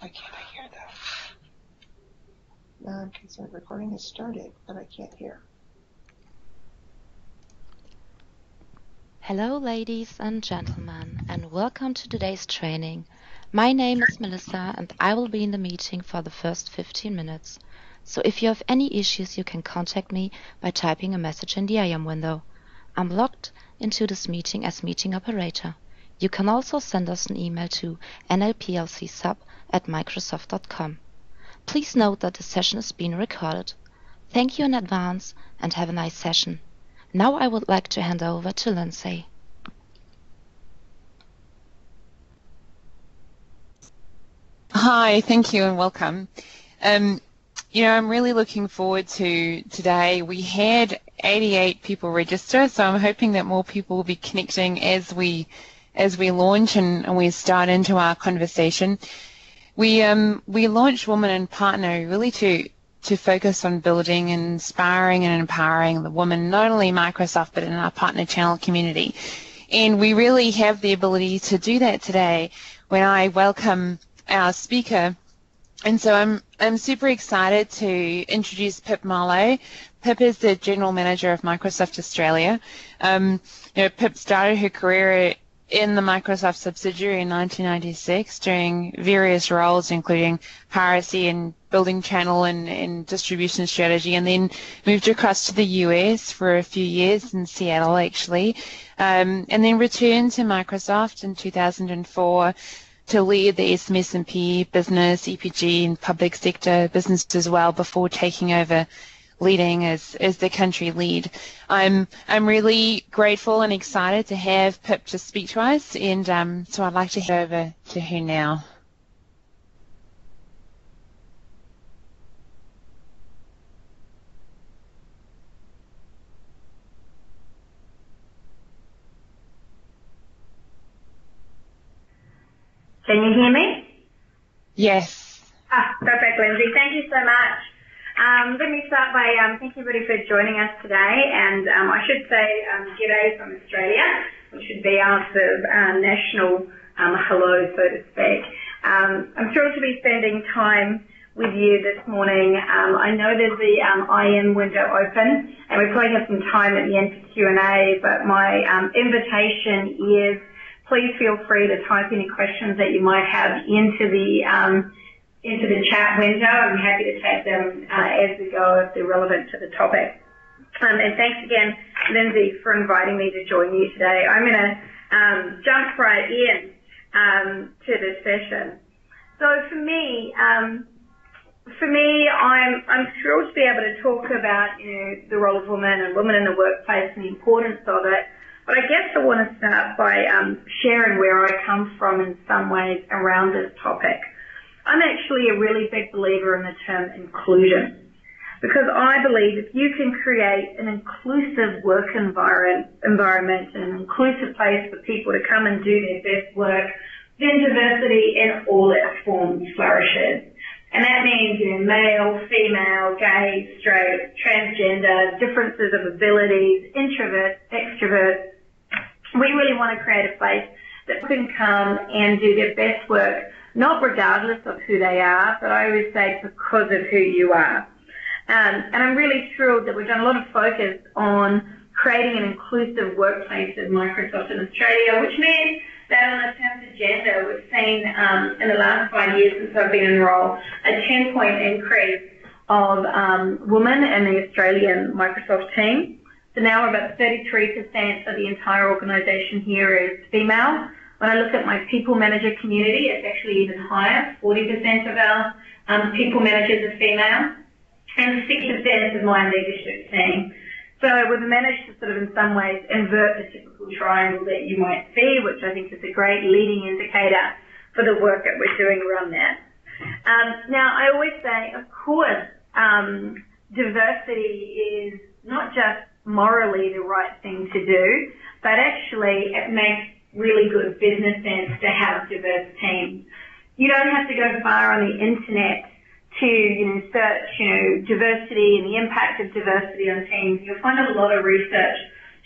Why can't I hear that? Now I'm concerned. Recording has started, but I can't hear. Hello ladies and gentlemen, and welcome to today's training. My name is Melissa and I will be in the meeting for the first 15 minutes. So if you have any issues, you can contact me by typing a message in the IM window. I'm logged into this meeting as meeting operator. You can also send us an email to nlplcsub@microsoft.com. Please note that the session is being recorded. Thank you in advance and have a nice session. Now I would like to hand over to Lindsay. Hi, thank you and welcome. I'm really looking forward to today. We had 88 people register, so I'm hoping that more people will be connecting as we launch and we start into our conversation. We launched Woman and Partner really to focus on building, inspiring and empowering the women, not only Microsoft but in our partner channel community. And we really have the ability to do that today when I welcome our speaker. And so I'm super excited to introduce Pip Marlow. Pip is the General Manager of Microsoft Australia. Pip started her career in the Microsoft subsidiary in 1996 doing various roles including piracy and building channel and distribution strategy, and then moved across to the US for a few years in Seattle actually, and then returned to Microsoft in 2004 to lead the SMS&P business, EPG and public sector business as well before taking over leading as the country lead. I'm really grateful and excited to have Pip to speak to us, and so I'd like to hand over to her now. Can you hear me? Yes. Perfect, Lindsay. Thank you so much. Let me start by thanking everybody for joining us today, and I should say g'day from Australia, which should be our sort of national hello, so to speak. I'm thrilled to be spending time with you this morning. I know there's the IM window open, and we probably have some time at the end for Q&A, but my invitation is please feel free to type any questions that you might have into the chat window. I'm happy to take them as we go if they're relevant to the topic. And thanks again, Lindsay, for inviting me to join you today. I'm going to jump right in to this session. So for me, I'm thrilled to be able to talk about the role of women and women in the workplace and the importance of it. But I guess I want to start by sharing where I come from in some ways around this topic. I'm actually a really big believer in the term inclusion, because I believe if you can create an inclusive work environment and an inclusive place for people to come and do their best work, then diversity in all its forms flourishes. And that means male, female, gay, straight, transgender, differences of abilities, introverts, extroverts. We really want to create a place that can come and do their best work, not regardless of who they are, but I always say because of who you are. And I'm really thrilled that we've done a lot of focus on creating an inclusive workplace at Microsoft in Australia, which means that on the terms of gender, we've seen in the last 5 years since I've been enrolled a 10-point increase of women in the Australian Microsoft team. So now we're about 33% of the entire organisation here is female. When I look at my people manager community, it's actually even higher. 40% of our people managers are female, and 6% of my leadership team. So we've managed to sort of in some ways invert the typical triangle that you might see, which I think is a great leading indicator for the work that we're doing around that. Now, I always say, of course, diversity is not just morally the right thing to do, but actually it makes really good business sense to have diverse teams. You don't have to go far on the internet to search diversity and the impact of diversity on teams. You'll find a lot of research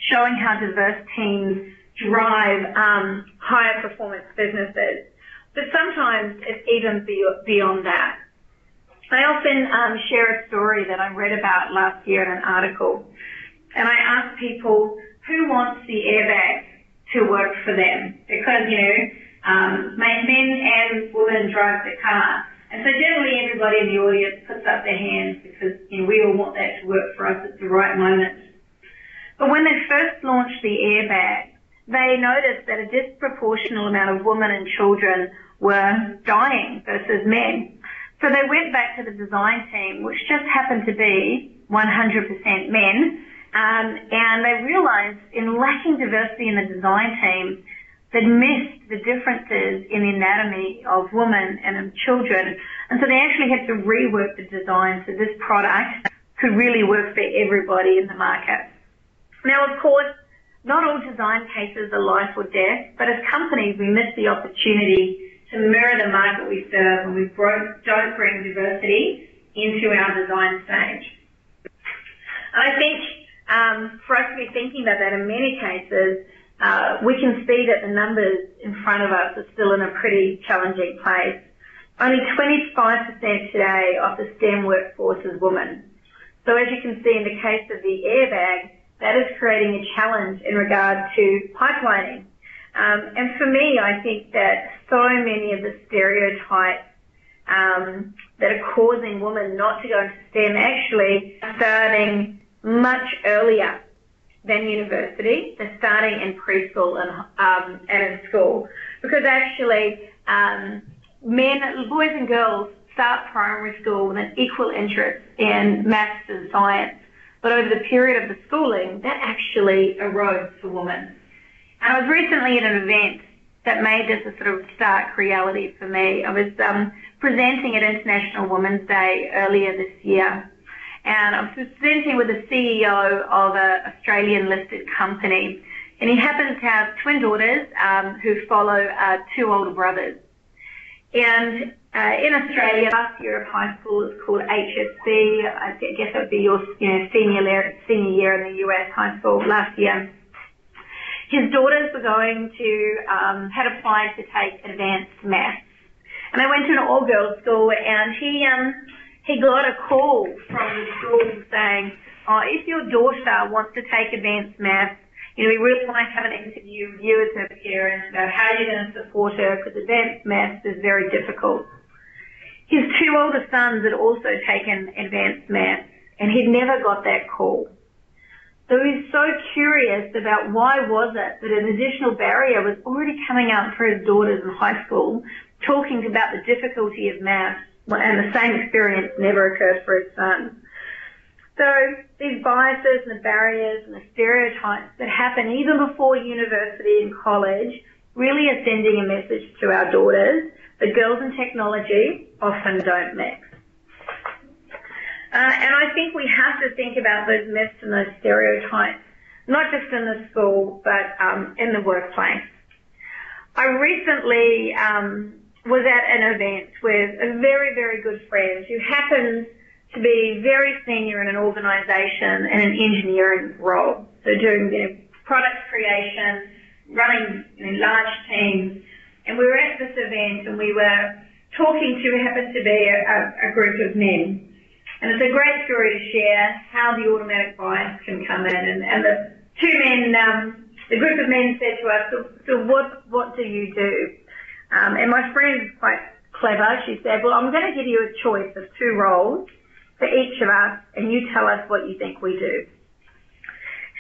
showing how diverse teams drive higher performance businesses. but sometimes it's even beyond that. I often share a story that I read about last year in an article, and I ask people who wants the airbag to work for them, because, men and women drive the car. And so generally everybody in the audience puts up their hands because we all want that to work for us at the right moment. But when they first launched the airbag, they noticed that a disproportional amount of women and children were dying versus men. So they went back to the design team, which just happened to be 100% men, and they realized in lacking diversity in the design team, they'd missed the differences in the anatomy of women and of children. And so they actually had to rework the design so this product could really work for everybody in the market. Now, of course, not all design cases are life or death, but as companies, we miss the opportunity to mirror the market we serve when we don't bring diversity into our design stage. And I think for us to be thinking about that in many cases, we can see that the numbers in front of us are still in a pretty challenging place. Only 25% today of the STEM workforce is women. So as you can see in the case of the airbag, that is creating a challenge in regard to pipelining. And for me, I think that so many of the stereotypes that are causing women not to go into STEM actually are starting much earlier than university. They're starting in preschool and in school, because actually boys and girls start primary school with an equal interest in maths and science, but over the period of the schooling, that actually erodes for women. And I was recently at an event that made this a sort of stark reality for me. I was presenting at International Women's Day earlier this year, and I was presenting with the CEO of an Australian-listed company, and he happens to have twin daughters who follow two older brothers. And in Australia, last year of high school is called HSC. I guess it would be your senior year in the US high school last year. His daughters were going to, had applied to take advanced maths. And they went to an all-girls school, and he got a call from the school saying, if your daughter wants to take advanced maths, we really want to have an interview with you as her parents about how you're going to support her, because advanced maths is very difficult. His two older sons had also taken advanced maths, and he'd never got that call. So he's so curious about why was it that an additional barrier was already coming up for his daughters in high school, talking about the difficulty of maths, and the same experience never occurred for his sons. So these biases and the barriers and the stereotypes that happen even before university and college really are sending a message to our daughters that girls and technology often don't mix. And I think we have to think about those myths and those stereotypes, not just in the school, but in the workplace. I recently was at an event with a very, very good friend who happens to be very senior in an organisation in an engineering role. So doing product creation, running large teams. And we were at this event and we were talking to, it happened to be a group of men. And it's a great story to share how the automatic bias can come in. And the two men, the group of men said to us, so what do you do? And my friend is quite clever. She said, well, I'm going to give you a choice of two roles for each of us, and you tell us what you think we do.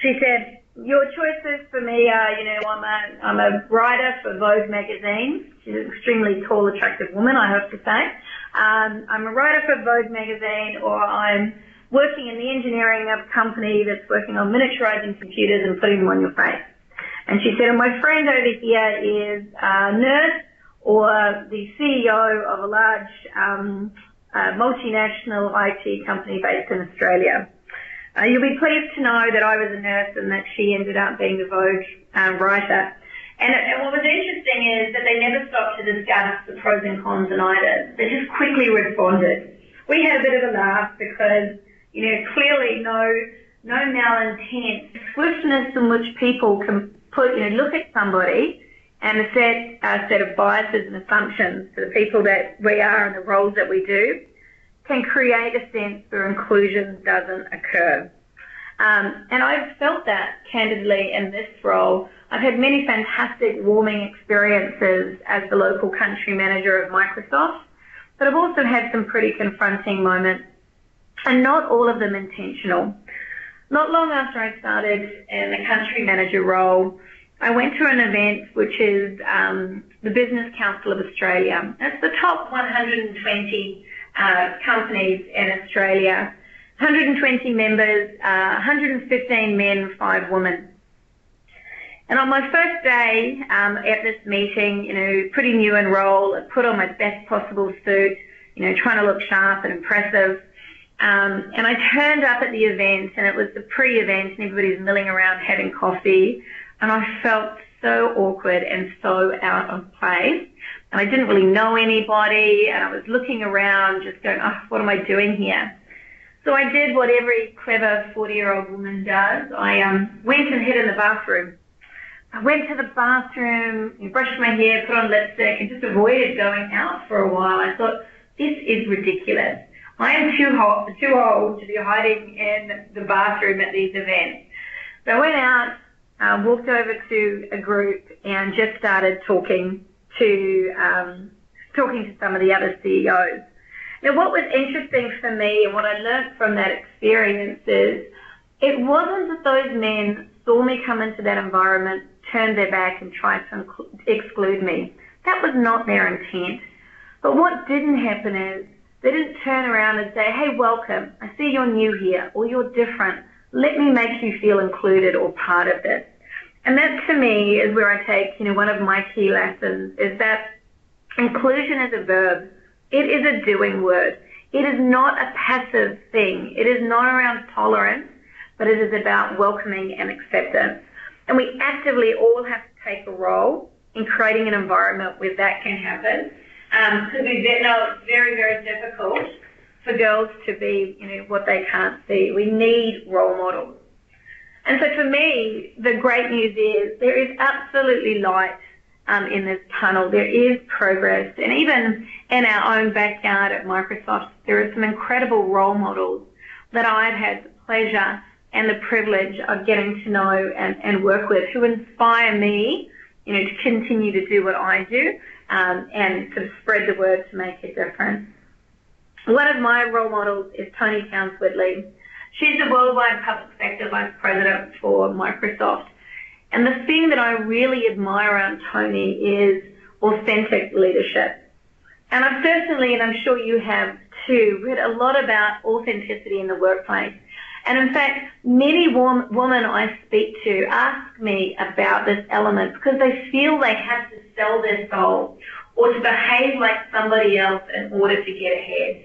She said, your choices for me are, I'm a writer for Vogue magazine. She's an extremely tall, attractive woman, I have to say. I'm a writer for Vogue magazine, or I'm working in the engineering of a company that's working on miniaturizing computers and putting them on your face. And she said, and my friend over here is a nurse or the CEO of a large multinational IT company based in Australia. You'll be pleased to know that I was a nurse and that she ended up being the Vogue writer. And what was interesting is that they never stopped to discuss the pros and cons in either. They just quickly responded. We had a bit of a laugh because, clearly no malintent, swiftness in which people can look at somebody and a set of biases and assumptions for the people that we are and the roles that we do can create a sense where inclusion doesn't occur. And I've felt that candidly in this role. I've had many fantastic warming experiences as the local country manager of Microsoft, but I've also had some pretty confronting moments, and not all of them intentional. Not long after I started in the country manager role, I went to an event which is the Business Council of Australia. It's the top 120 companies in Australia. 120 members, 115 men, 5 women. And on my first day at this meeting, pretty new in role, I put on my best possible suit, trying to look sharp and impressive. And I turned up at the event, and it was the pre-event, and everybody's milling around having coffee, and I felt so awkward and so out of place. And I didn't really know anybody, and I was looking around just going, oh, what am I doing here? So I did what every clever 40-year-old woman does. I went and hid in the bathroom. I went to the bathroom, brushed my hair, put on lipstick, and just avoided going out for a while. I thought, this is ridiculous. I am too old to be hiding in the bathroom at these events. So I went out, walked over to a group, and just started talking to some of the other CEOs. Now, what was interesting for me and what I learned from that experience is it wasn't that those men saw me come into that environment, turned their back and tried to exclude me. That was not their intent. But what didn't happen is they didn't turn around and say, hey, welcome, I see you're new here or you're different. Let me make you feel included or part of this. And that to me is where I take, one of my key lessons is that inclusion is a verb. It is a doing word. It is not a passive thing. It is not around tolerance, but it is about welcoming and acceptance. And we actively all have to take a role in creating an environment where that can happen. Because we know it's very, very difficult for girls to be, what they can't see. We need role models. And so for me, the great news is there is absolutely light in this tunnel. There is progress. And even in our own backyard at Microsoft, there are some incredible role models that I've had the pleasure and the privilege of getting to know and work with who inspire me, to continue to do what I do and sort of spread the word to make a difference. One of my role models is Tony Towns-Whitley. She's the Worldwide Public Sector Vice President for Microsoft. And the thing that I really admire around Tony is authentic leadership. And I've certainly, and I'm sure you have too, read a lot about authenticity in the workplace. And in fact, many women I speak to ask me about this element because they feel they have to sell their soul or to behave like somebody else in order to get ahead.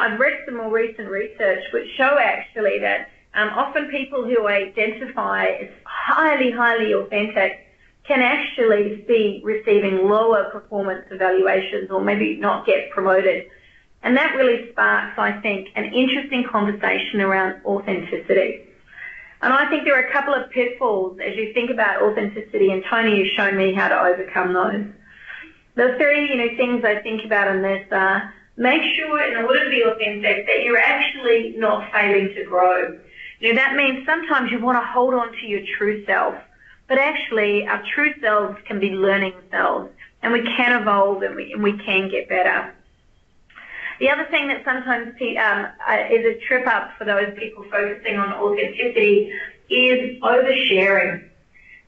I've read some more recent research which show actually that often people who identify as highly, highly authentic can actually be receiving lower performance evaluations or maybe not get promoted. And that really sparks, I think, an interesting conversation around authenticity. And I think there are a couple of pitfalls as you think about authenticity, and Tony has shown me how to overcome those. The three, things I think about in this are make sure in order to be authentic that you're actually not failing to grow. That means sometimes you want to hold on to your true self, but actually our true selves can be learning selves, and we can evolve and we can get better. The other thing that sometimes is a trip up for those people focusing on authenticity is oversharing.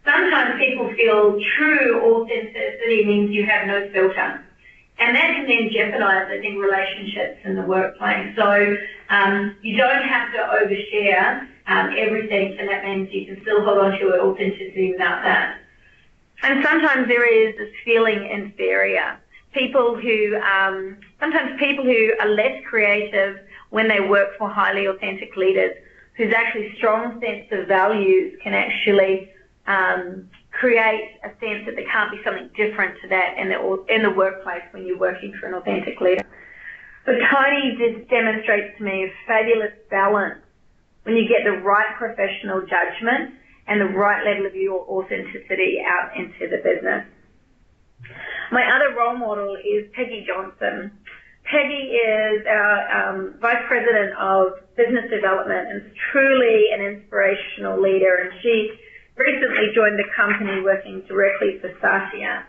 Sometimes people feel true authenticity means you have no filter. And that can then jeopardize, I think, relationships in the workplace. So you don't have to overshare everything, and that means you can still hold on to your authenticity without that. And sometimes there is this feeling inferior. Sometimes people who are less creative when they work for highly authentic leaders, whose actually strong sense of values can actually create a sense that there can't be something different to that in the workplace when you're working for an authentic leader. But Tony just demonstrates to me a fabulous balance when you get the right professional judgment and the right level of your authenticity out into the business. My other role model is Peggy Johnson. Peggy is our Vice President of Business Development and is truly an inspirational leader, and she recently joined the company working directly for Satya.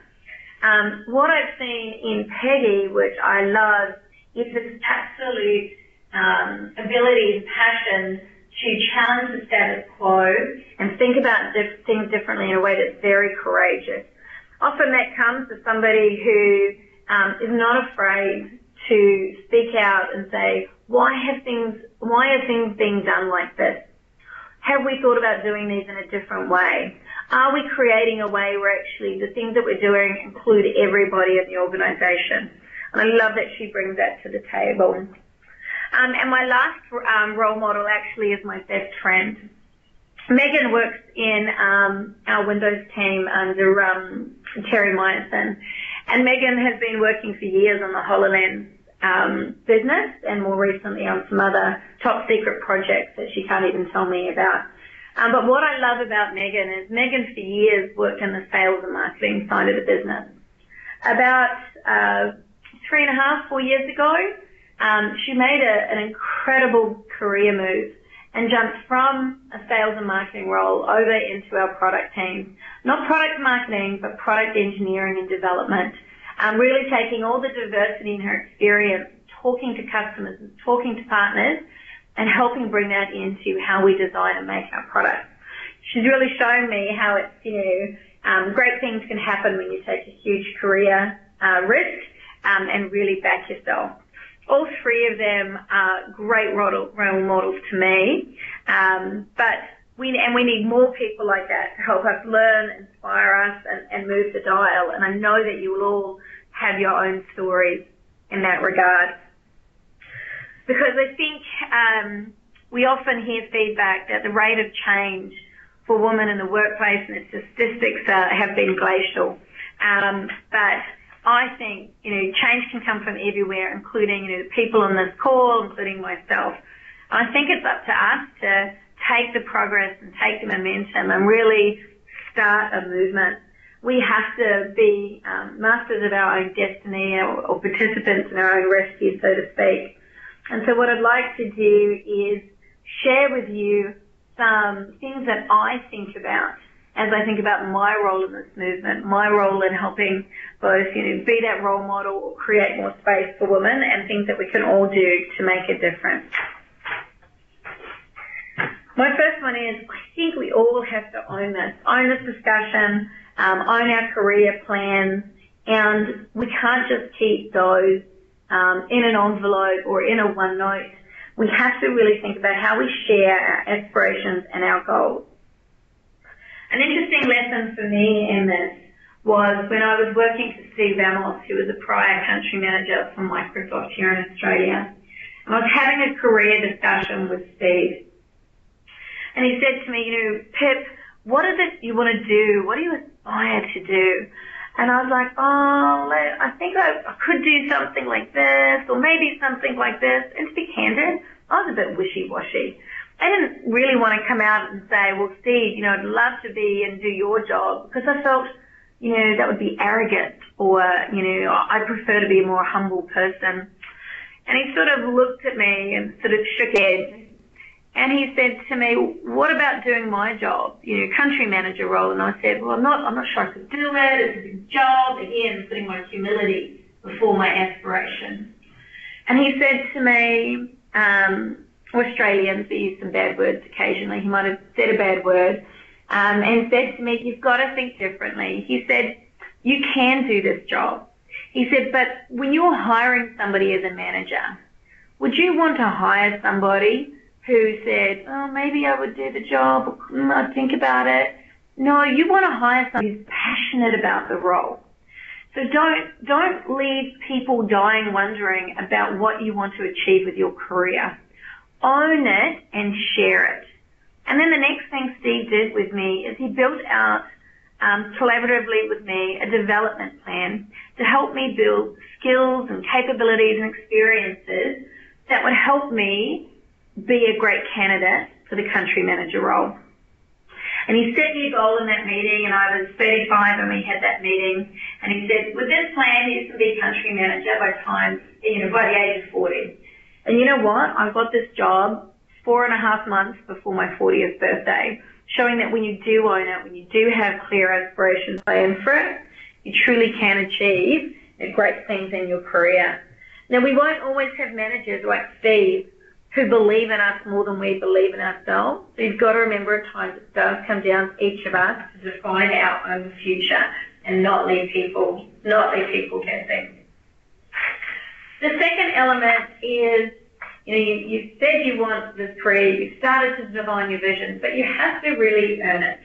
What I've seen in Peggy, which I love, is this absolute ability and passion to challenge the status quo and think about things differently in a way that's very courageous. Often that comes to somebody who is not afraid to speak out and say, why are things being done like this? Have we thought about doing these in a different way? Are we creating a way where actually the things that we're doing include everybody in the organisation? And I love that she brings that to the table. And my last role model actually is my best friend. Megan works in our Windows team under Terry Myerson. And Megan has been working for years on the HoloLens business and more recently on some other top secret projects that she can't even tell me about. But what I love about Megan is Megan for years worked in the sales and marketing side of the business. About 3.5, 4 years ago, she made an incredible career move and jumped from a sales and marketing role over into our product team. Not product marketing, but product engineering and development. Really taking all the diversity in her experience, talking to customers, talking to partners, and helping bring that into how we design and make our products. She's really shown me how it's, great things can happen when you take a huge career risk and really back yourself. All three of them are great role models to me, but we need more people like that to help us learn, inspire us, and move the dial. And I know that you will all have your own stories in that regard. Because I think we often hear feedback that the rate of change for women in the workplace and its statistics have been glacial. But I think, change can come from everywhere, including, the people on this call, including myself. I think it's up to us to take the progress and take the momentum and really start a movement. We have to be masters of our own destiny or participants in our own rescue, so to speak. And so what I'd like to do is share with you some things that I think about as I think about my role in this movement, my role in helping both, be that role model or create more space for women, and things that we can all do to make a difference. My first one is, I think we all have to own this discussion, own our career plans, and we can't just keep those in an envelope or in a OneNote. We have to really think about how we share our aspirations and our goals. An interesting lesson for me in this was when I was working for Steve Vamos, who was a prior country manager for Microsoft here in Australia. And I was having a career discussion with Steve. And he said to me, Pip, what is it you want to do? What do you aspire to do? And I was like, I think I could do something like this, or maybe something like this. And to be candid, I was a bit wishy-washy. I didn't really want to come out and say, well, Steve, I'd love to be and do your job, because I felt, that would be arrogant, or, I prefer to be a more humble person. And he sort of looked at me and sort of shook his head. And he said to me, what about doing my job, country manager role? And I said, well, I'm not sure I could do it. It's a big job. Again, putting my humility before my aspirations. And he said to me, Australians, we use some bad words occasionally. He might have said a bad word, and said to me, you've got to think differently. He said, you can do this job. He said, but when you're hiring somebody as a manager, would you want to hire somebody who said, oh, maybe I would do the job, or I'd think about it? No, you want to hire somebody who's passionate about the role. So don't leave people dying wondering about what you want to achieve with your career. Own it and share it. And then the next thing Steve did with me is he built out, collaboratively with me, a development plan to help me build skills and capabilities and experiences that would help me be a great candidate for the country manager role. And he set me a goal in that meeting, and I was 35 when we had that meeting. And he said, with this plan, you can be country manager by the age of 40. And you know what? I got this job 4.5 months before my 40th birthday, showing that when you do own it, when you do have clear aspirations, plan for it, you truly can achieve great things in your career. Now, we won't always have managers like Steve who believe in us more than we believe in ourselves. So you've got to remember at times it does come down to each of us to define our own future and not leave people guessing. The second element is, you said you want this career, you started to define your vision, but you have to really earn it.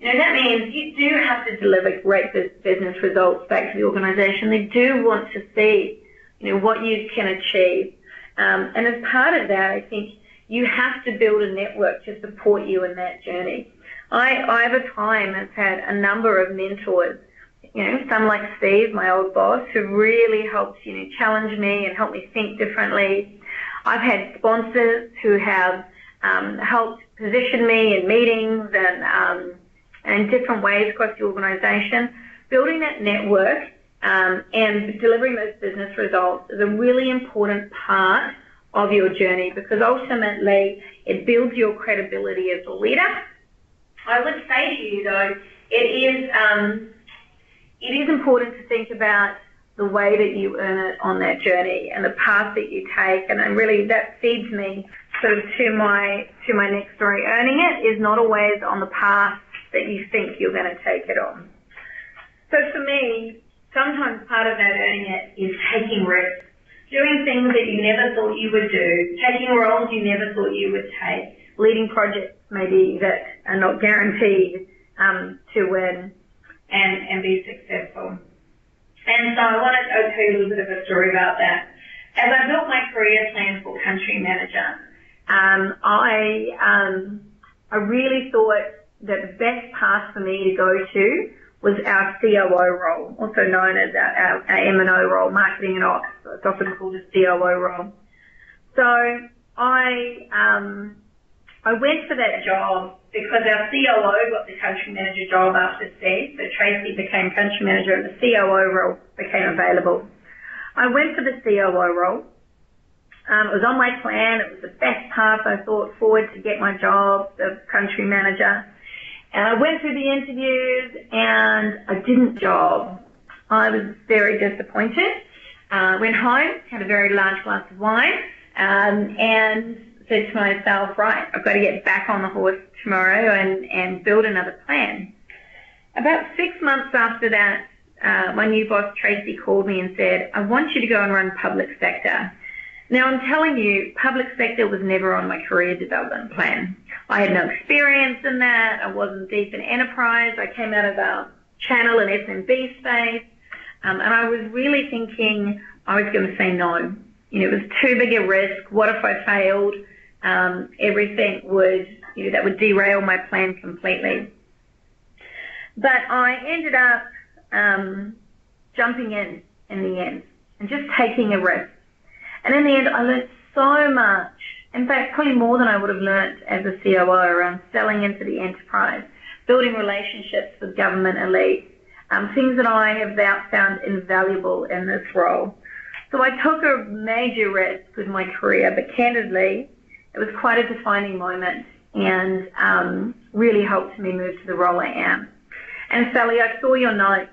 That means you do have to deliver great business results back to the organisation. They do want to see, what you can achieve. And as part of that, I think you have to build a network to support you in that journey. I over time have had a number of mentors, some like Steve, my old boss, who really helped, challenge me and help me think differently. I've had sponsors who have helped position me in meetings and in different ways across the organisation. Building that network and delivering those business results is a really important part of your journey, because ultimately it builds your credibility as a leader. I would say to you, though, it is important to think about the way that you earn it on that journey and the path that you take, and really that feeds me sort of to my next story. Earning it is not always on the path that you think you're going to take it on. So for me, sometimes part of that earning it is taking risks, doing things that you never thought you would do, taking roles you never thought you would take, leading projects maybe that are not guaranteed to win and be successful. And so I want to tell you a little bit of a story about that. As I built my career plan for country manager, I really thought that the best path for me to go to was our COO role, also known as our M&O role, marketing and ops. It's often called a COO role. So I went for that job because our COO got the country manager job after Steve. So Tracy became country manager and the COO role became available. I went for the COO role. It was on my plan. It was the best path I thought forward to get my job, the country manager. And I went through the interviews and I didn't get the job. I was very disappointed. Went home, had a very large glass of wine, and said to myself, right, I've got to get back on the horse tomorrow and build another plan. About 6 months after that, my new boss, Tracy, called me and said, I want you to go and run public sector. Now, I'm telling you, public sector was never on my career development plan. I had no experience in that. I wasn't deep in enterprise. I came out of our channel and SMB space. And I was really thinking I was going to say no. It was too big a risk. What if I failed? Everything would, that would derail my plan completely. But I ended up jumping in the end and just taking a risk. And in the end, I learned so much. In fact, probably more than I would have learnt as a COO around selling into the enterprise, building relationships with government elites, things that I have found invaluable in this role. So I took a major risk with my career, but candidly, it was quite a defining moment and really helped me move to the role I am. And Sally, I saw your note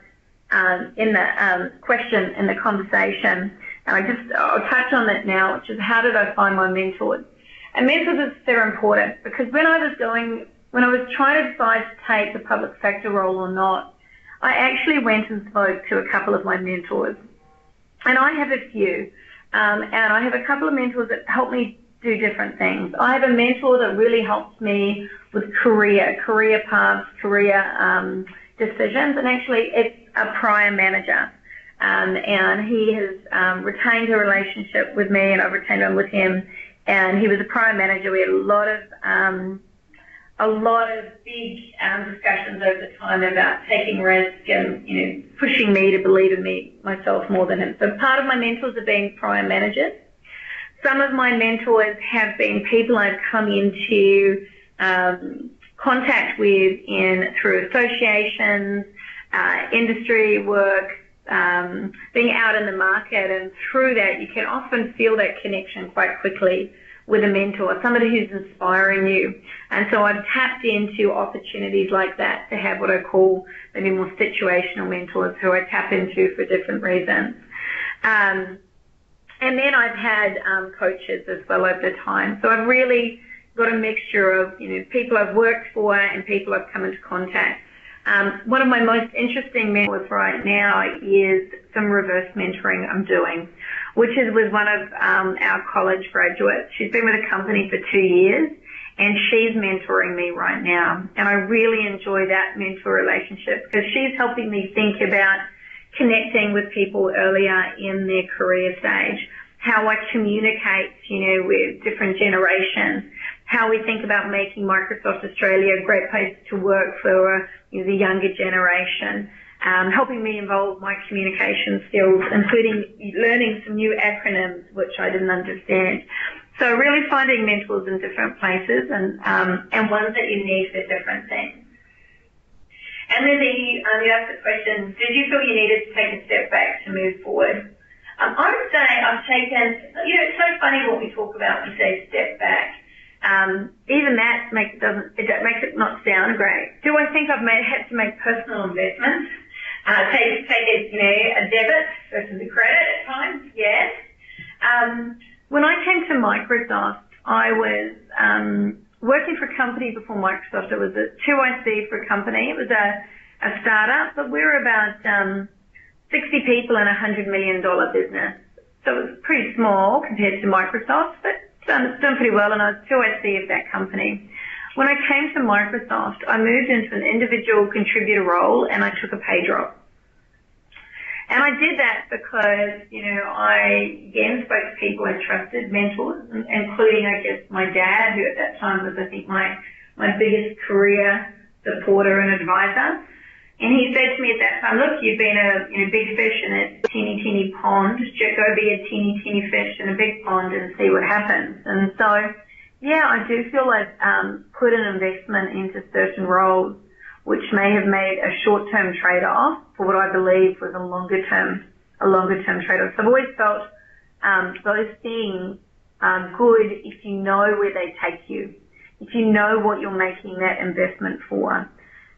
in the question in the conversation, and I'll touch on that now, which is how did I find my mentors? And mentors are important because when I was trying to decide to take the public sector role or not, I actually went and spoke to a couple of my mentors. And I have a few, and I have a couple of mentors that help me do different things. I have a mentor that really helps me with career paths, career decisions, and actually it's a prior manager. And he has retained a relationship with me, and I've retained one with him. And he was a prior manager. We had a lot of big discussions over the time about taking risk and pushing me to believe in myself more than him. So part of my mentors have been prior managers. Some of my mentors have been people I've come into contact with through associations, industry work, being out in the market, and through that you can often feel that connection quite quickly with a mentor, somebody who's inspiring you. And so I've tapped into opportunities like that to have what I call maybe more situational mentors who I tap into for different reasons. And then I've had coaches as well over the time. So I've really got a mixture of, people I've worked for and people I've come into contact. One of my most interesting mentors right now is some reverse mentoring I'm doing, which is with one of our college graduates. She's been with a company for 2 years, and she's mentoring me right now. And I really enjoy that mentor relationship because she's helping me think about connecting with people earlier in their career stage, how I communicate, with different generations, how we think about making Microsoft Australia a great place to work for the younger generation, helping me evolve my communication skills, including learning some new acronyms which I didn't understand. So really finding mentors in different places and ones that you need for different things. And then you asked the question, did you feel you needed to take a step back to move forward? I would say I've taken, it's so funny what we talk about when we say step back. Even that makes it not sound great. Do I think I've had to make personal investments? Take a debit versus a credit at times? Yes. When I came to Microsoft, I was working for a company before Microsoft. It was a 2IC for a company. It was a startup, but we were about 60 people in a $100 million business. So it was pretty small compared to Microsoft, but done pretty well, and I was 2IC of that company. When I came to Microsoft, I moved into an individual contributor role, and I took a pay drop. And I did that because, I again spoke to people I trusted, mentors, including, I guess, my dad, who at that time was, I think, my biggest career supporter and advisor. And he said to me at that time, look, you've been a big fish in a teeny pond. Just go be a teeny fish in a big pond and see what happens. And so, yeah, I do feel I've put an investment into certain roles which may have made a short-term trade-off for what I believe was a longer-term trade-off. So I've always felt those things are good if you know where they take you, if you know what you're making that investment for.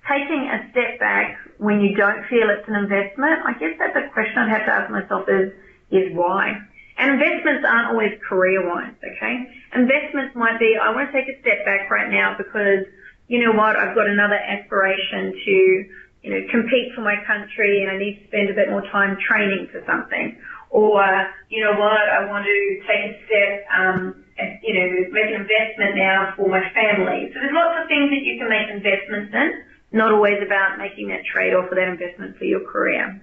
Taking a step back when you don't feel it's an investment, I guess that's a question I'd have to ask myself is why. And investments aren't always career-wise, okay? Investments might be, I want to take a step back right now because, you know what, I've got another aspiration to, compete for my country and I need to spend a bit more time training for something. Or, you know what, I want to take a step, and, make an investment now for my family. So there's lots of things that you can make investments in. Not always about making that trade-off or that investment for your career.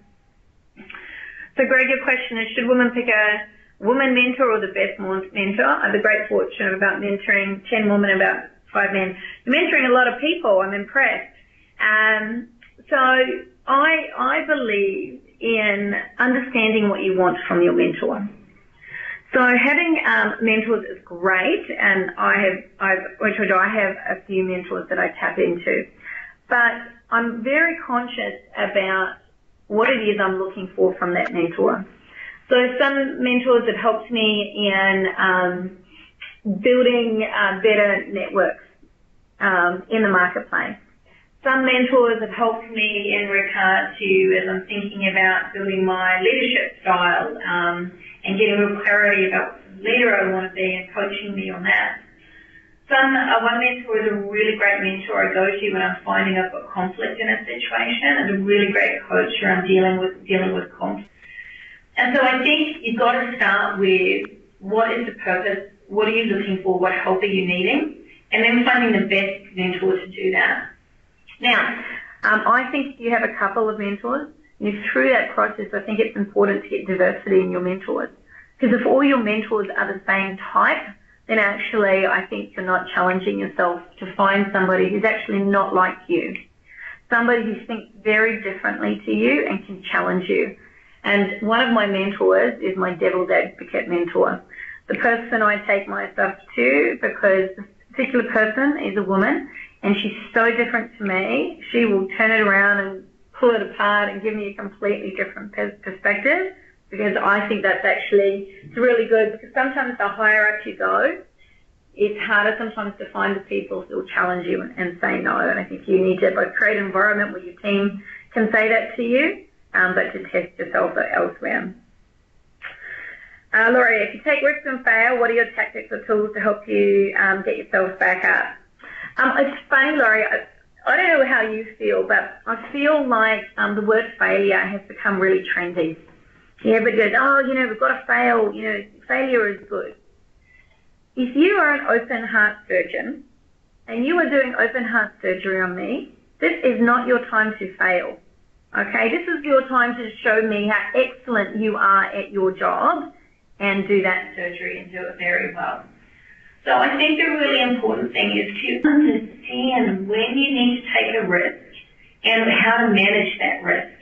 So, Greg, your question is, should women pick a woman mentor or the best mentor? I have the great fortune of about mentoring 10 women, about 5 men. Mentoring a lot of people, I'm impressed. So I believe in understanding what you want from your mentor. So having mentors is great, and I have a few mentors that I tap into. But I'm very conscious about what it is I'm looking for from that mentor. So some mentors have helped me in building better networks in the marketplace. Some mentors have helped me in regard to, as I'm thinking about building my leadership style and getting real clarity about the leader I want to be and coaching me on that. One mentor is a really great mentor I go to when I'm finding I've got conflict in a situation, and a really great coach around dealing with conflict. And so I think you've got to start with what is the purpose, what are you looking for, what help are you needing, and then finding the best mentor to do that. Now, I think you have a couple of mentors, and through that process I think it's important to get diversity in your mentors. Because if all your mentors are the same type, then actually I think you're not challenging yourself to find somebody who's actually not like you. Somebody who thinks very differently to you and can challenge you. And one of my mentors is my devil's advocate mentor. The person I take my stuff to, because this particular person is a woman, and she's so different to me, she will turn it around and pull it apart and give me a completely different perspective, because I think that's actually, it's really good, because sometimes the higher up you go, it's harder sometimes to find the people who will challenge you and say no. And I think you need to both create an environment where your team can say that to you, but to test yourself elsewhere. Laurie, if you take risks and fail, what are your tactics or tools to help you get yourself back up? It's funny, Laurie, I don't know how you feel, but I feel like the word failure has become really trendy. Everybody goes, oh, we've got to fail, failure is good. If you are an open heart surgeon and you are doing open heart surgery on me, this is not your time to fail. Okay, this is your time to show me how excellent you are at your job and do that surgery and do it very well. So I think the really important thing is to understand when you need to take a risk and how to manage that risk.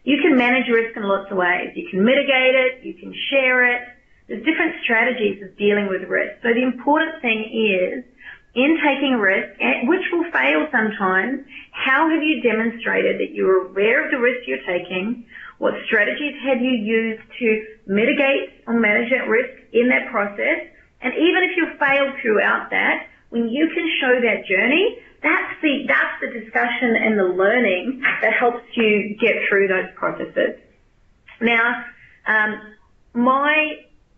You can manage risk in lots of ways. You can mitigate it, you can share it. There's different strategies of dealing with risk. So the important thing is, in taking risk, which will fail sometimes, how have you demonstrated that you're aware of the risk you're taking? What strategies have you used to mitigate or manage that risk in that process? And even if you fail throughout that, when you can show that journey, that's the discussion and the learning that helps you get through those processes. Now,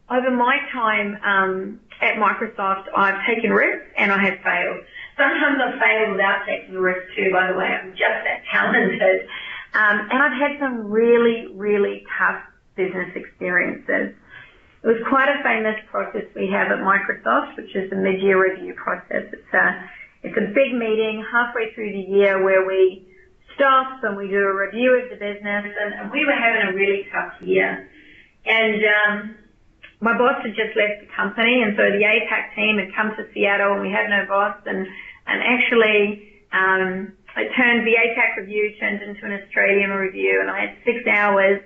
over my time at Microsoft, I've taken risks and I have failed. Sometimes I've failed without taking a risk too, by the way. I'm just that talented. And I've had some really, really tough business experiences. It was quite a famous process we have at Microsoft, which is the mid-year review process. It's a big meeting halfway through the year where we stop and we do a review of the business, and we were having a really tough year. And my boss had just left the company, and so the APAC team had come to Seattle, and we had no boss, and actually the APAC review turned into an Australian review, and I had 6 hours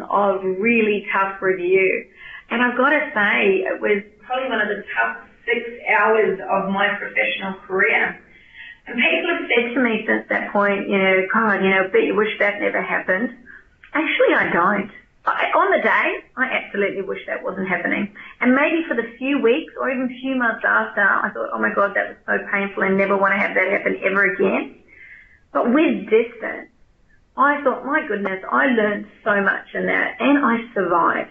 of really tough review. And I've got to say, it was probably one of the toughest 6 hours of my professional career. And people have said to me since that point, God, bet you wish that never happened. Actually, I don't. On the day, I absolutely wish that wasn't happening. And maybe for the few weeks or even few months after, I thought, oh my God, that was so painful and never want to have that happen ever again. But with distance, I thought, my goodness, I learned so much in that, and I survived.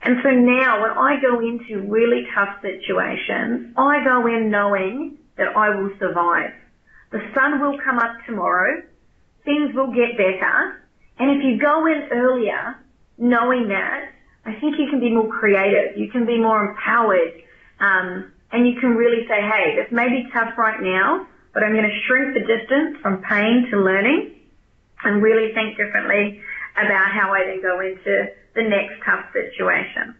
And so now when I go into really tough situations, I go in knowing that I will survive. The sun will come up tomorrow, things will get better, and if you go in earlier, knowing that, I think you can be more creative, you can be more empowered, and you can really say, hey, this may be tough right now, but I'm going to shrink the distance from pain to learning and really think differently about how I then go into the next tough situation.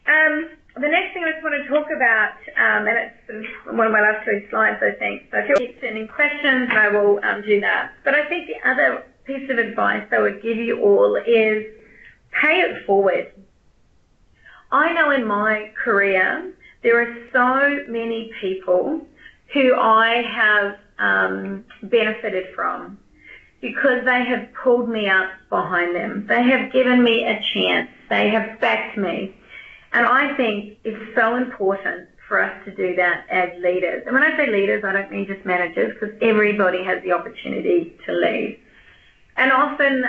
The next thing I just want to talk about, and it's one of my last 2 slides, I think, so if you're sending questions, I will do that. But I think the other piece of advice I would give you all is pay it forward. I know in my career there are so many people who I have benefited from because they have pulled me up behind them. They have given me a chance. They have backed me. And I think it's so important for us to do that as leaders. And when I say leaders, I don't mean just managers, because everybody has the opportunity to lead. And often,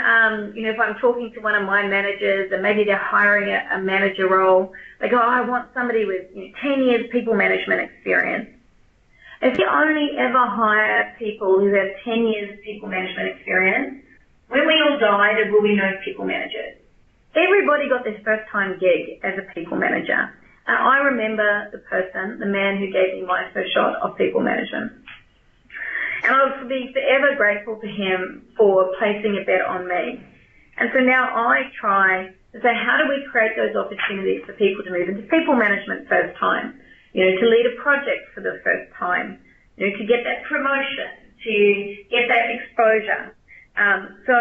if I'm talking to one of my managers and maybe they're hiring a manager role, they go, oh, I want somebody with 10 years people management experience. If you only ever hire people who have 10 years people management experience, when we all die, there will be no people managers. Everybody got their first time gig as a people manager. And I remember the man who gave me my first shot of people management. And I'll be forever grateful to him for placing a bet on me. And so now I try to say, how do we create those opportunities for people to move into people management first time? To lead a project for the first time, to get that promotion, to get that exposure. So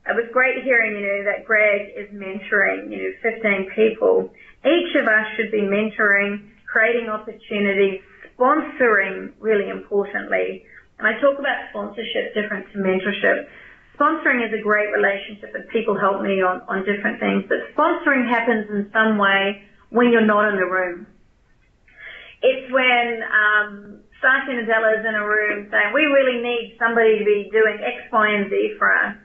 it was great hearing, that Greg is mentoring, 15 people. Each of us should be mentoring, creating opportunities sponsoring really importantly. And I talk about sponsorship different to mentorship. Sponsoring is a great relationship and people help me on different things, but sponsoring happens in some way when you're not in the room. It's when Satya Nadella is in a room saying, we really need somebody to be doing X, Y, and Z for us.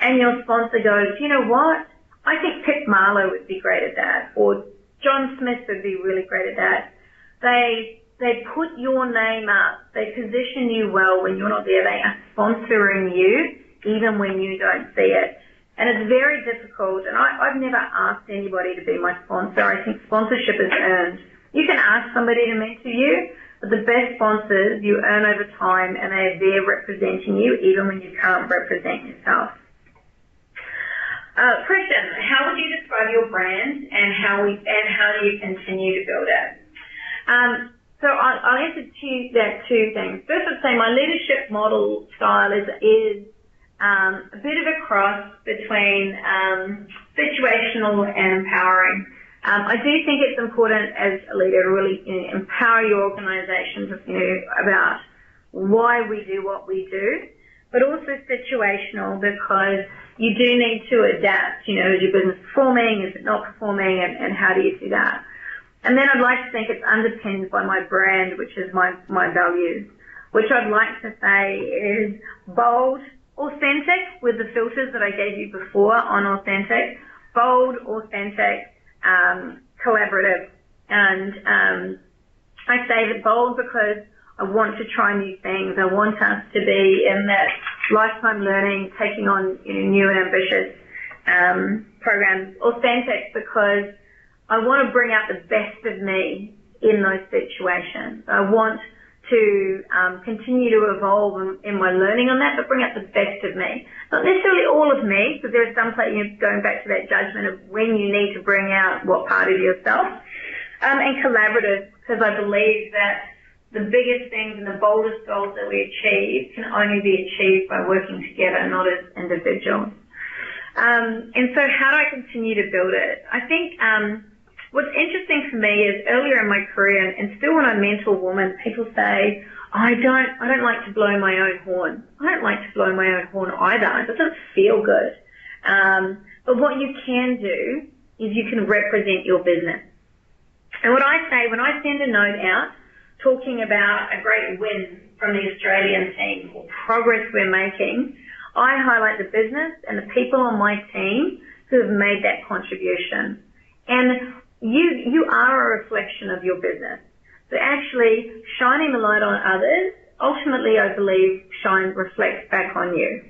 And your sponsor goes, you know what? I think Pip Marlow would be great at that, or John Smith would be really great at that. They put your name up. They position you well when you're not there. They are sponsoring you even when you don't see it. And it's very difficult. And I've never asked anybody to be my sponsor. I think sponsorship is earned. You can ask somebody to mentor you, but the best sponsors you earn over time, and they're there representing you even when you can't represent yourself. Question: how would you describe your brand, and how do you continue to build it? So I'll answer two things. First, I'd say my leadership model style is a bit of a cross between situational and empowering. I do think it's important as a leader to really empower your organisation about why we do what we do, but also situational because you do need to adapt. Is your business performing? Is it not performing? And how do you do that? And then I'd like to think it's underpinned by my brand, which is my values, which I'd like to say is bold, authentic, with the filters that I gave you before on authentic, bold, authentic, collaborative. And I say that bold because I want to try new things. I want us to be in that lifetime learning, taking on new and ambitious programs. Authentic because I want to bring out the best of me in those situations. I want to continue to evolve in my learning on that, but bring out the best of me. Not necessarily all of me, because there are some places, going back to that judgment of when you need to bring out what part of yourself. And collaborative, because I believe that the biggest things and the boldest goals that we achieve can only be achieved by working together, not as individuals. And so how do I continue to build it? I think what's interesting for me is earlier in my career, and still when I mentor women, people say, I don't like to blow my own horn. I don't like to blow my own horn either. It doesn't feel good. But what you can do is you can represent your business. And what I say, when I send a note out talking about a great win from the Australian team or progress we're making, I highlight the business and the people on my team who have made that contribution. And you are a reflection of your business. So actually shining the light on others, ultimately I believe reflects back on you.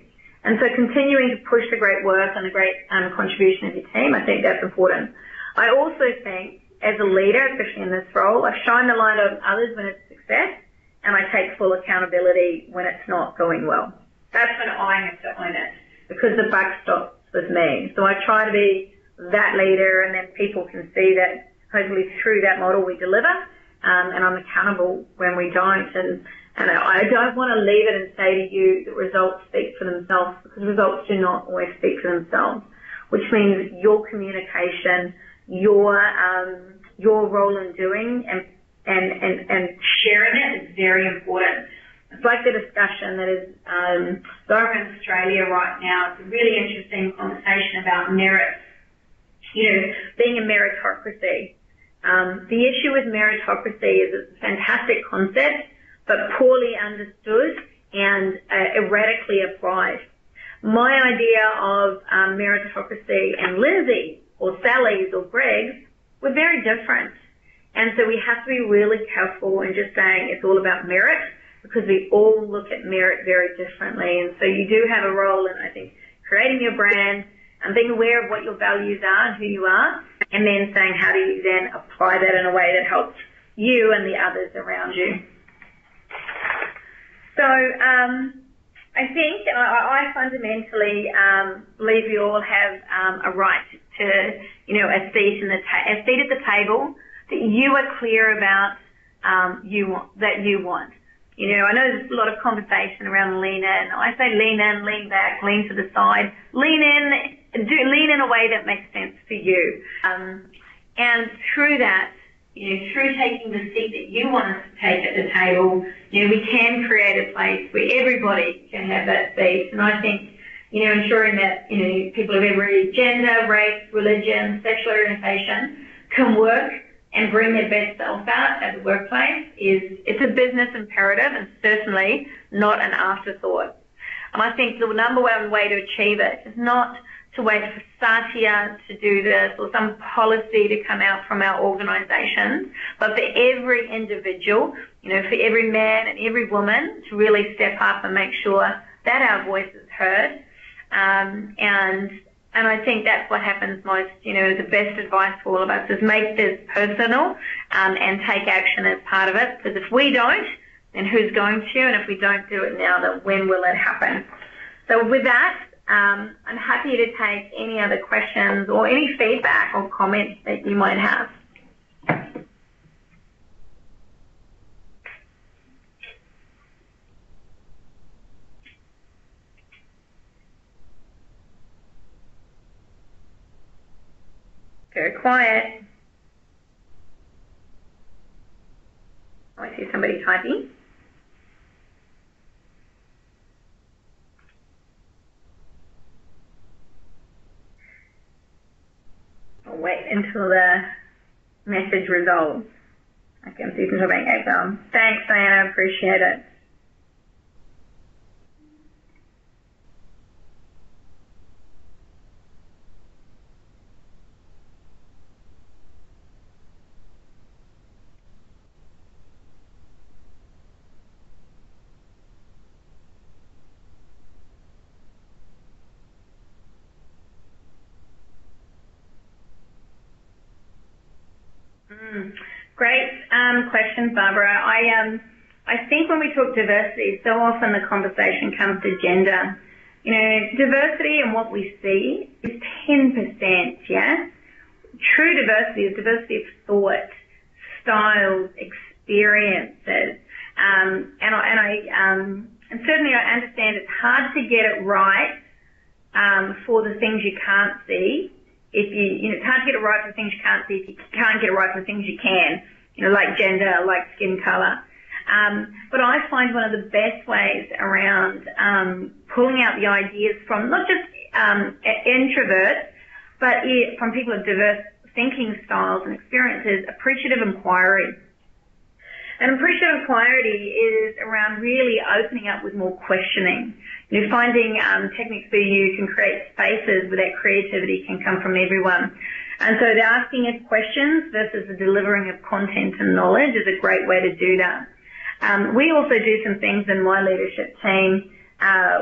And so continuing to push the great work and the great contribution of your team, I think that's important. I also think as a leader, especially in this role, I shine the light on others when it's success and I take full accountability when it's not going well. That's when I have to own it because the buck stops with me. So I try to be that leader, and then people can see that hopefully through that model we deliver, and I'm accountable when we don't. And I don't want to leave it and say to you that results speak for themselves, because results do not always speak for themselves, which means your communication, your role in doing and sharing it is very important. It's like the discussion that is going in Australia right now. It's a really interesting conversation about merit. Being a meritocracy. The issue with meritocracy is it's a fantastic concept, but poorly understood and erratically applied. My idea of meritocracy and Lindsay or Sally's or Greg's were very different. And so we have to be really careful in just saying it's all about merit, because we all look at merit very differently. And so you do have a role in, I think, creating your brand, and being aware of what your values are and who you are, and then saying how do you then apply that in a way that helps you and the others around you. So I think I fundamentally believe we all have a right to a seat at the table that you are clear about that you want. I know there's a lot of conversation around lean in. I say lean in, lean back, lean to the side, lean in a way that makes sense for you. And through that, through taking the seat that you want us to take at the table, we can create a place where everybody can have that seat. And I think, ensuring that, people of every gender, race, religion, sexual orientation can work and bring their best self out at the workplace it's a business imperative and certainly not an afterthought. And I think the number one way to achieve it is not to wait for Satya to do this or some policy to come out from our organisations, but for every individual, for every man and every woman to really step up and make sure that our voice is heard. And I think that's what happens most, the best advice for all of us is make this personal and take action as part of it. Because if we don't, then who's going to? And if we don't do it now, then when will it happen? So with that, I'm happy to take any other questions or any feedback or comments that you might have. Very quiet. Oh, I see somebody typing. I'll wait until the message resolves. I can see some talking echo. Thanks, Diana. Appreciate it. Great questions, Barbara. I think when we talk diversity, so often the conversation comes to gender. Diversity and what we see is 10%, yeah? True diversity is diversity of thought, styles, experiences. And certainly I understand it's hard to get it right for the things you can't see. It's hard to get it right for things you can't see if you can't get it right for things you can, like gender, like skin colour. But I find one of the best ways around pulling out the ideas from not just introverts, but from people of diverse thinking styles and experiences, appreciative inquiry. And appreciative inquiry is around really opening up with more questioning. Finding techniques where you can create spaces where that creativity can come from everyone. And so the asking of questions versus the delivering of content and knowledge is a great way to do that. We also do some things in my leadership team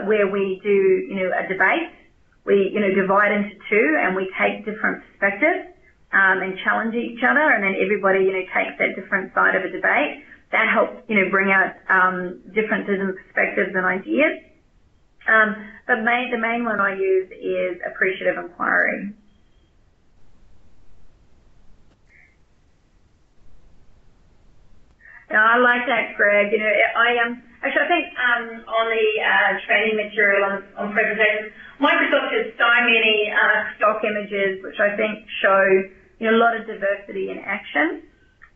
where we do, a debate. We, divide into two and we take different perspectives and challenge each other, and then everybody, takes that different side of a debate. That helps, bring out differences in perspectives and ideas. But the main one I use is appreciative inquiry. Yeah, I like that, Greg. Actually, I think on the training material on presentations, Microsoft has so many stock images which I think show a lot of diversity in action.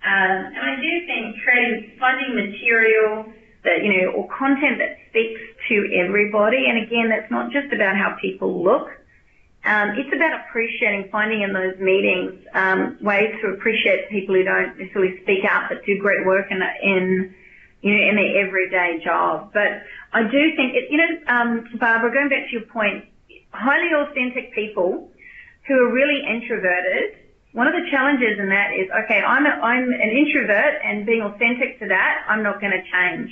And I do think finding material that, or content that speaks to everybody. And again, that's not just about how people look. It's about appreciating, finding in those meetings ways to appreciate people who don't necessarily speak up but do great work in their everyday job. But I do think, Barbara, going back to your point, highly authentic people who are really introverted, one of the challenges in that is, okay, I'm an introvert, and being authentic to that, I'm not going to change.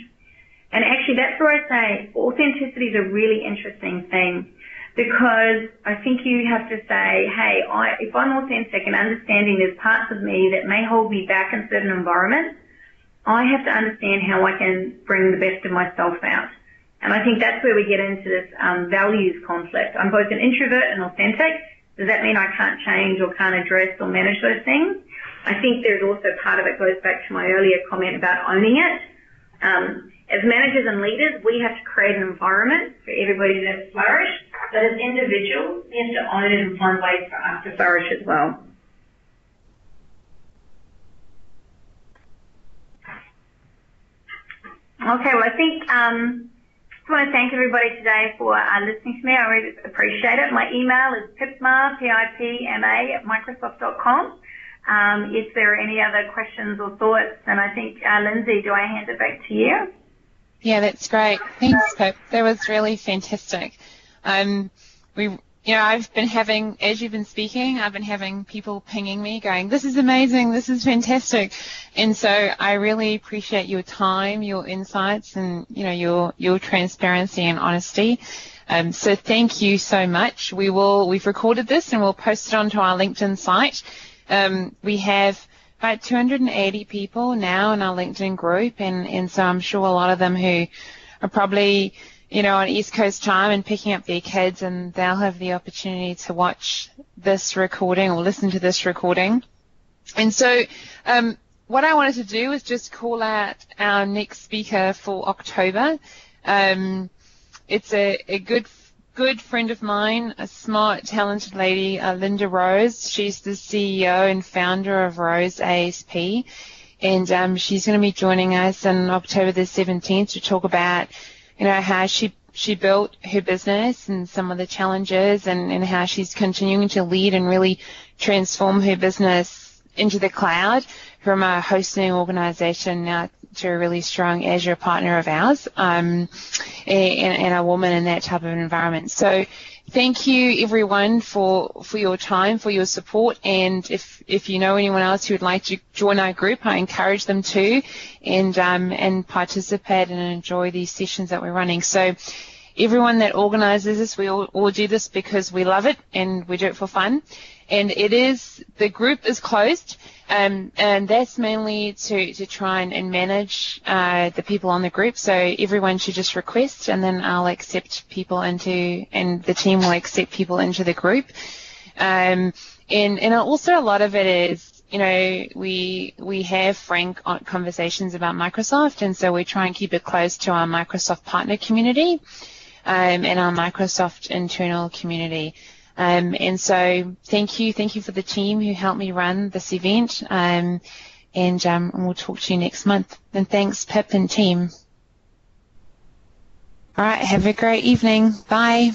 And actually, that's where I say authenticity is a really interesting thing, because I think you have to say, hey, if I'm authentic and understanding there's parts of me that may hold me back in certain environments, I have to understand how I can bring the best of myself out. And I think that's where we get into this values conflict. I'm both an introvert and authentic. Does that mean I can't change or can't address or manage those things? I think there's also part of it goes back to my earlier comment about owning it. As managers and leaders, we have to create an environment for everybody to flourish, but as individuals, we have to own it and find ways for us to flourish as well. Okay, well, I think I just want to thank everybody today for listening to me. I really appreciate it. My email is pipma, P-I-P-M-A, at microsoft.com. If there are any other questions or thoughts, and I think, Lindsay, do I hand it back to you? Yeah, that's great. Thanks, Pip. That was really fantastic. I've been having, as you've been speaking, I've been having people pinging me going, this is amazing, this is fantastic. And so I really appreciate your time, your insights, and, your transparency and honesty. So thank you so much. We've recorded this and we'll post it onto our LinkedIn site. We have about 280 people now in our LinkedIn group, and so I'm sure a lot of them who are probably, on East Coast time and picking up their kids, and they'll have the opportunity to watch this recording or listen to this recording. And so what I wanted to do is just call out our next speaker for October. It's a good friend of mine, a smart, talented lady, Linda Rose. She's the CEO and founder of Rose ASP, and she's going to be joining us on October the 17th to talk about, how she built her business and some of the challenges, and how she's continuing to lead and really transform her business into the cloud from a hosting organization now to a really strong Azure partner of ours, and a woman in that type of environment. So thank you, everyone, for your time, for your support, and if you know anyone else who would like to join our group, I encourage them to, and participate and enjoy these sessions that we're running. So everyone that organizes this, we all do this because we love it and we do it for fun. And the group is closed, and that's mainly to try and manage the people on the group. So everyone should just request, and then I'll accept people and the team will accept people into the group. And also a lot of it is, we have frank conversations about Microsoft, and so we try and keep it close to our Microsoft partner community and our Microsoft internal community. And so thank you for the team who helped me run this event, and we'll talk to you next month. And thanks, Pip and team. All right, have a great evening. Bye.